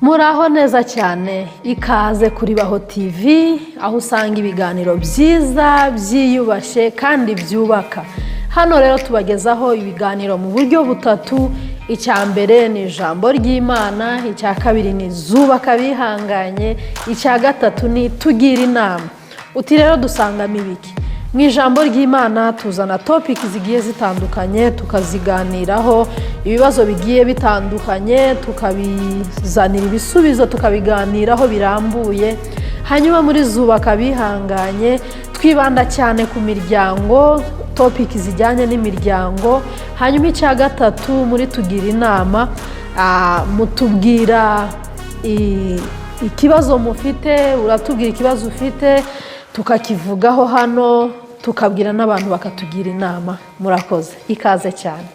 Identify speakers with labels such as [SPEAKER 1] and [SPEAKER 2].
[SPEAKER 1] Muraho neza cyane, ikaze kuri BAHO TV, aho usanga ibiganiro byiza, byiyubashe kandi byubaka. Hano rero tubagezaho ibiganiro mu buryo butatu. Icya mbere ni ijambo ry'Imana, icya kabiri ni zubaka bihanganye, icya gatatu ni tugira inama. Uti rero dusangamo ibiki? Mu ijambo ry'Imana tuzana topic zigiye zitandukanye, tukaziganiraho ibibazo bigiye bitandukanye, tukabizanira ibisubizo, tukabiganiraho birambuye. Hanyuma muri zubaka bihanganye twibanda cyane ku miryango, topic zijyanye n'imiryango. Hanyuma icya gatatu muri tugira inama, mutubwira ikibazo mufite, uratubwira ikibazo ufite, tukakivugaho hano, tukabwira n'abantu bakatugira inama. Murakoze, ikaze cyane.